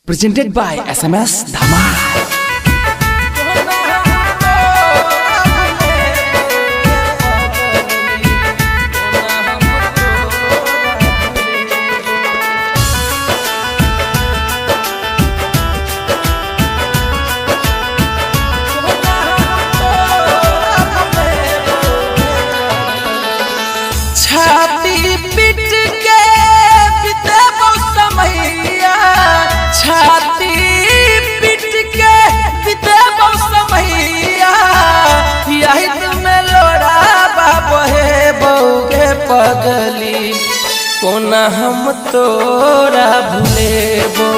Presented by SMS Dhama. छाती पीट के बिते मौसमैया, छाती पीट के बिते मौसमैया, यही तुम्हें लोड़ा बहे बहू के पगली, कोना हम तोरा भूलेबो,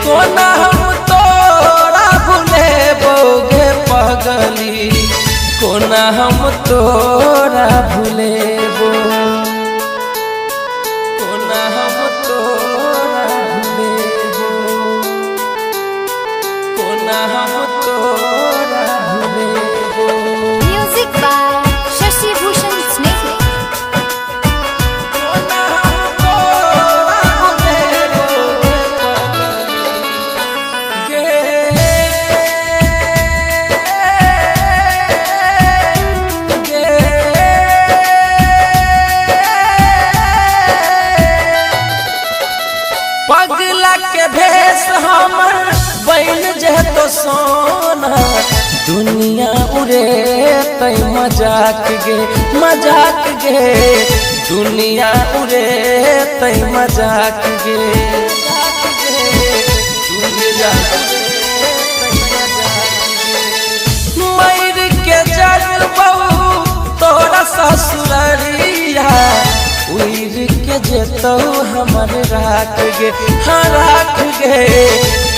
कोना हम तोरा भूलेबो गे पगली, कोना हम तोरा भूलेबो, कोना हम तोरा भूलेबो, कोना हम तोरा भूलेबो। Music by Shashi Bhushan Sneh. कोना हम तोरा भूलेबो गे पगला के भेष हमर बन जे तो सोना, दुनिया उड़े तै मजाक गे, मजाक गे, दुनिया उड़े तै मजाक गे, दुनिया मर के जल बहू तोरा ससुररिया, उड़ के जेतौ हमर राख गे, हाँ राख गे,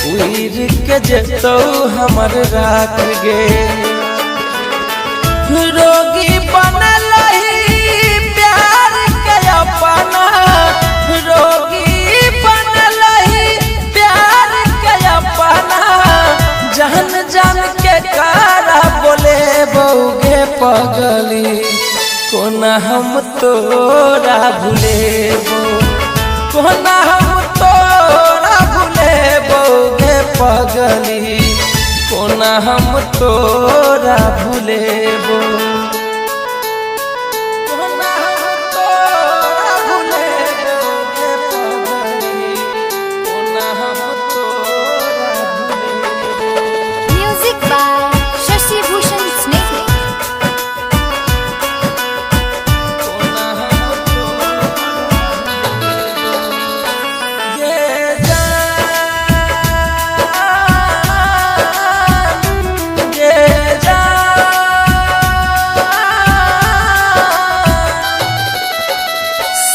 उड़ के जेतौ हमर राख गे। रोगी बनल ही प्यार के अपना, रोगी बनल ही प्यार के अपना, जान जान के कारा बोले बौगे पगली, कोना हम तोरा भूलेबो, कोना हम तोरा भूलेबो गे पगली, कोना हम तोरा भूलेबो, कोना हम तोरा भूलेबो गे पगली, कोना हम तोरा भूलेबो। Music by Shashi Bhushan Sneh.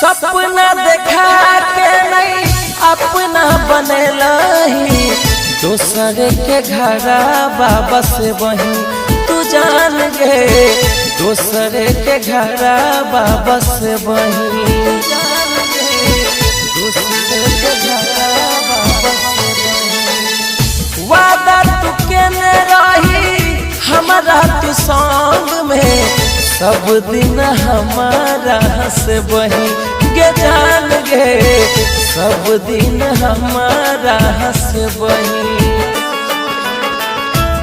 सपना देखा के नहीं अपना बनेलही, दोसर के घरा बाबा से वही तू जान गे, दोसर के घरा बाबा से वही जान गे, दोसर के घरा बाबा से वही। वादा तू केने रही हमारा तू संग में, सब दिन हमारा से वही गे जान गे, सब दिन हमारा से वही।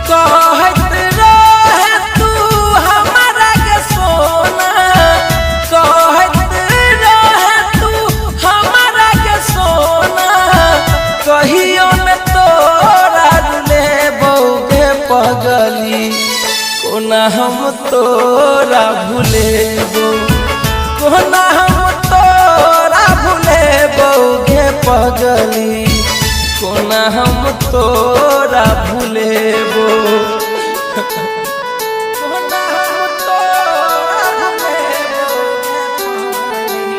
कहत रहे तू हमारा के सोना, कहत रहे तू हमारा के सोना, कहियो न तोरा रुलेबो गे पगली, कोना हम तोरा भूलेबो, कोना हम तोरा भूलेबो गे पगली, कोना हम तोरा भूलेबो, कोना हम तोरा भूलेबो गे पगली,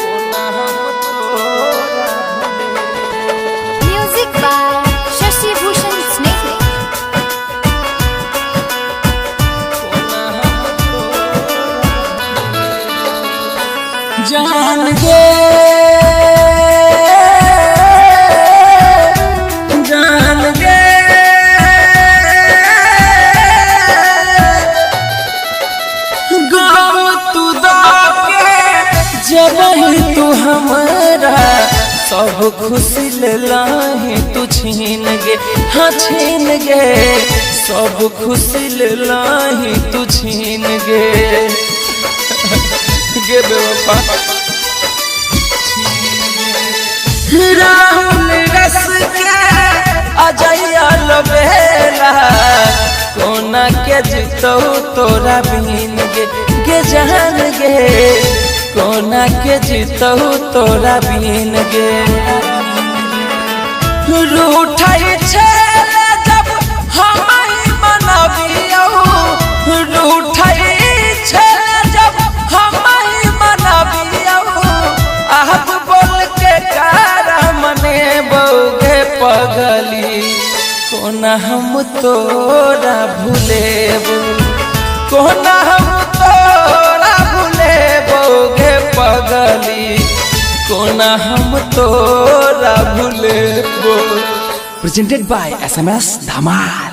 कोना हम तोरा भूलेबो। Music by Shashi Bhushan Sneh. जान गे जान गे लाही तू छीन गे, हाँ छीन गे, सब खुशी ले लाही तू छीन गे। गे बेवफा राहुल रस के अजैया लबेला, कोना के जितो तोरा बीन गे, गे जान गे, कोना के जितो तोरा बीन गे। रूठाई छेले जब हम ही मनबियो, रूठाई छेले जब हम ही मनबियो, अब बोल के कारा मने बौगे पगली, कोना हम तोरा भूलेबो, कोना हम तोरा भूलेबोगे पगली, कोना हम तोरा भूलेबो। Presented by SMS Dhamal.